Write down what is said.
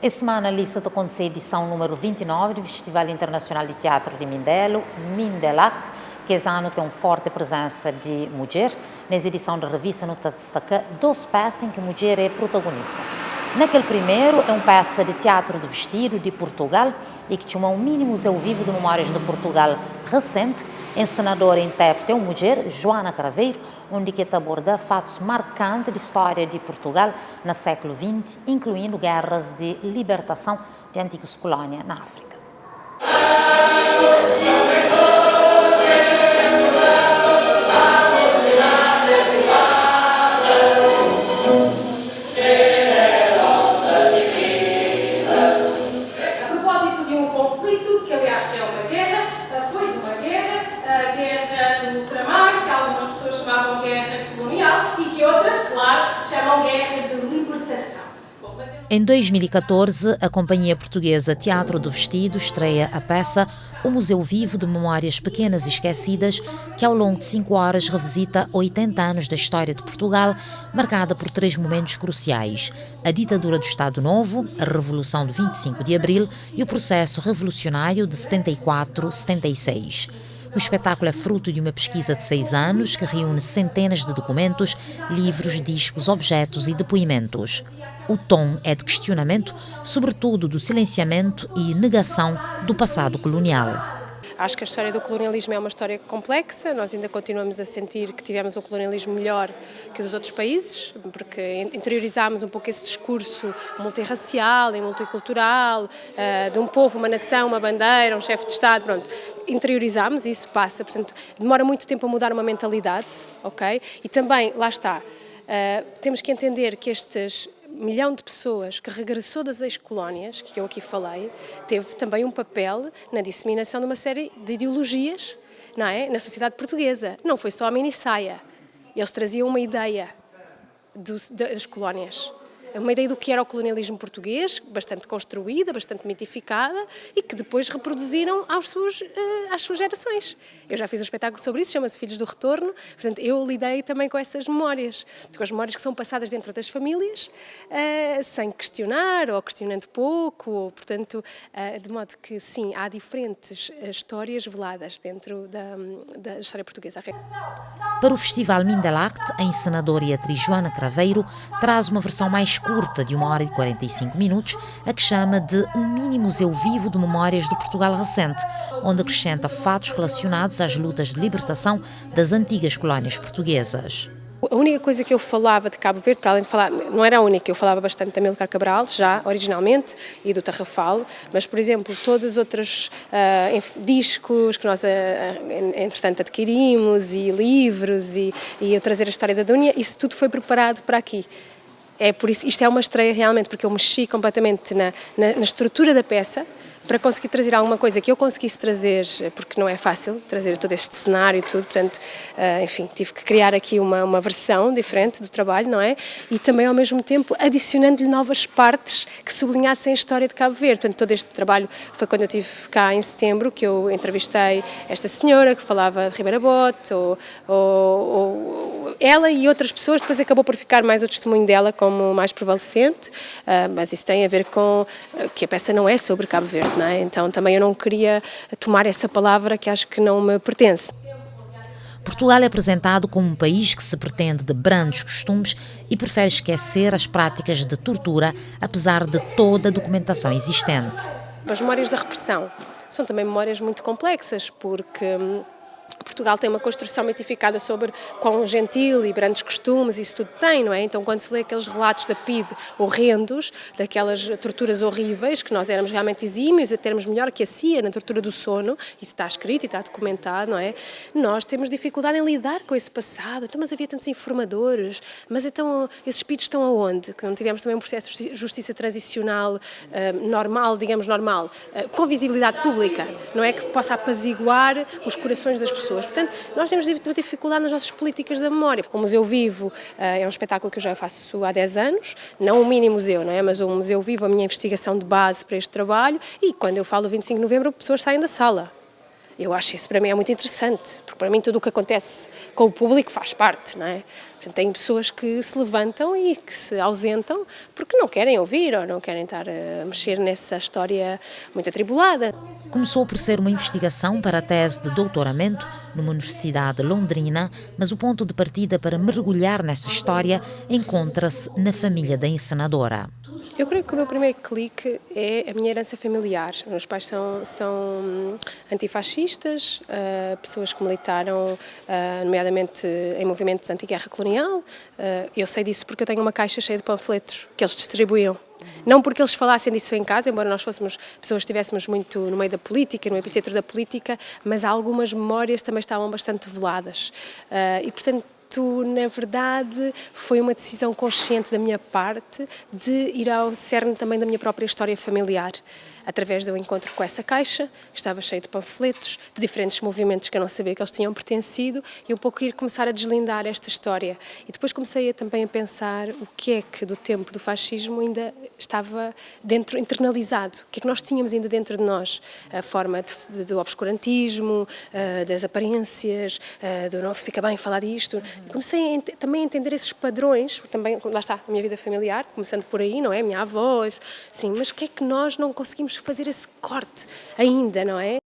Essa semana ali se aconteceu a edição número 29 do Festival Internacional de Teatro de Mindelo, Mindelact, que esse ano tem uma forte presença de mulher. Nessa edição da revista, não está destaca 2 peças em que a mulher é protagonista. Naquele primeiro é uma peça de teatro de vestido de Portugal e que chama um mini museu vivo de memórias de Portugal recente. Encenadora e intérprete é uma mulher, Joana Craveiro, onde que aborda fatos marcantes de história de Portugal no século XX, incluindo guerras de libertação de antigas colônias na África. A propósito de um conflito, que aliás é uma guerra, foi uma guerra, a guerra no ultramar, que algumas pessoas chamavam guerra colonial e que outras, claro, chamam guerra de libertação. Em 2014, a companhia portuguesa Teatro do Vestido estreia a peça O Museu Vivo de Memórias Pequenas e Esquecidas, que ao longo de 5 horas revisita 80 anos da história de Portugal, marcada por 3 momentos cruciais: a ditadura do Estado Novo, a Revolução de 25 de Abril e o processo revolucionário de 74-76. O espetáculo é fruto de uma pesquisa de 6 anos que reúne centenas de documentos, livros, discos, objetos e depoimentos. O tom é de questionamento, sobretudo do silenciamento e negação do passado colonial. Acho que a história do colonialismo é uma história complexa, nós ainda continuamos a sentir que tivemos um colonialismo melhor que dos outros países, porque interiorizámos um pouco esse discurso multirracial e multicultural, de um povo, uma nação, uma bandeira, um chefe de Estado, pronto. Interiorizámos e isso passa, portanto, demora muito tempo a mudar uma mentalidade, ok? E também, lá está, temos que entender que estes 1 milhão de pessoas que regressou das ex-colónias, que eu aqui falei, teve também um papel na disseminação de uma série de ideologias, não é? Na sociedade portuguesa. Não foi só a minissaia. Eles traziam uma ideia das colónias. Uma ideia do que era o colonialismo português, bastante construída, bastante mitificada e que depois reproduziram às suas gerações. Eu já fiz um espetáculo sobre isso, chama-se Filhos do Retorno, portanto eu lidei também com essas memórias, com as memórias que são passadas dentro das famílias, sem questionar ou questionando pouco, ou, portanto, de modo que sim, há diferentes histórias veladas dentro da história portuguesa. Para o Festival Mindelact, a encenadora e atriz Joana Craveiro traz uma versão mais curta de 1 hora e 45 minutos, a que chama de um mini museu vivo de memórias do Portugal recente, onde acrescenta fatos relacionados às lutas de libertação das antigas colónias portuguesas. A única coisa que eu falava de Cabo Verde, para além de falar, não era a única, eu falava bastante de Amílcar Cabral, já originalmente, e do Tarrafal, mas, por exemplo, todos os outros discos que nós, entretanto, adquirimos, e livros, e eu trazer a história da Dúnia, isso tudo foi preparado para aqui. É por isso, isto é uma estreia realmente, porque eu mexi completamente na estrutura da peça, para conseguir trazer alguma coisa que eu conseguisse trazer, porque não é fácil trazer todo este cenário e tudo, portanto, enfim, tive que criar aqui uma versão diferente do trabalho, não é? E também, ao mesmo tempo, adicionando-lhe novas partes que sublinhassem a história de Cabo Verde. Portanto, todo este trabalho foi quando eu estive cá em setembro, que eu entrevistei esta senhora que falava de Ribeira Bote, ou ela e outras pessoas, depois acabou por ficar mais o testemunho dela como mais prevalecente, mas isso tem a ver com que a peça não é sobre Cabo Verde. Não é? Então também eu não queria tomar essa palavra que acho que não me pertence. Portugal é apresentado como um país que se pretende de brandos costumes e prefere esquecer as práticas de tortura, apesar de toda a documentação existente. As memórias da repressão são também memórias muito complexas, porque Portugal tem uma construção mitificada sobre quão gentil e grandes costumes, isso tudo tem, não é? Então, quando se lê aqueles relatos da PIDE horrendos, daquelas torturas horríveis, que nós éramos realmente exímios, a termos melhor que a CIA na tortura do sono, isso está escrito e está documentado, não é? Nós temos dificuldade em lidar com esse passado, então, mas havia tantos informadores, mas então esses PIDEs estão aonde? Que não tivemos também um processo de justiça transicional normal, digamos normal, com visibilidade pública, não é? Que possa apaziguar os corações das pessoas. Portanto, nós temos dificuldade nas nossas políticas da memória. O Museu Vivo é um espetáculo que eu já faço há 10 anos, não um mini museu, não é? Mas o Museu Vivo, a minha investigação de base para este trabalho, e quando eu falo 25 de novembro, pessoas saem da sala. Eu acho isso para mim é muito interessante, porque para mim tudo o que acontece com o público faz parte, não é? Portanto, tem pessoas que se levantam e que se ausentam porque não querem ouvir ou não querem estar a mexer nessa história muito atribulada. Começou por ser uma investigação para a tese de doutoramento numa universidade londrina, mas o ponto de partida para mergulhar nessa história encontra-se na família da encenadora. Eu creio que o meu primeiro clique é a minha herança familiar. Meus pais são antifascistas, pessoas que militaram, nomeadamente em movimentos anti-guerra colonial. Eu sei disso porque eu tenho uma caixa cheia de panfletos que eles distribuíam. Não porque eles falassem disso em casa, embora nós fôssemos pessoas que estivéssemos muito no meio da política, no epicentro da política, mas algumas memórias também estavam bastante veladas. E, portanto, na verdade, foi uma decisão consciente da minha parte de ir ao cerne também da minha própria história familiar. Através do encontro com essa caixa, que estava cheia de panfletos, de diferentes movimentos que eu não sabia que eles tinham pertencido, e um pouco ir começar a deslindar esta história. E depois comecei também a pensar o que é que do tempo do fascismo ainda estava dentro, internalizado, o que é que nós tínhamos ainda dentro de nós, a forma do obscurantismo, das aparências, do não fica bem falar disto. E comecei também a entender esses padrões, também, lá está, a minha vida familiar, começando por aí, não é? A minha avó, assim, mas o que é que nós não conseguimos fazer esse corte ainda, não é?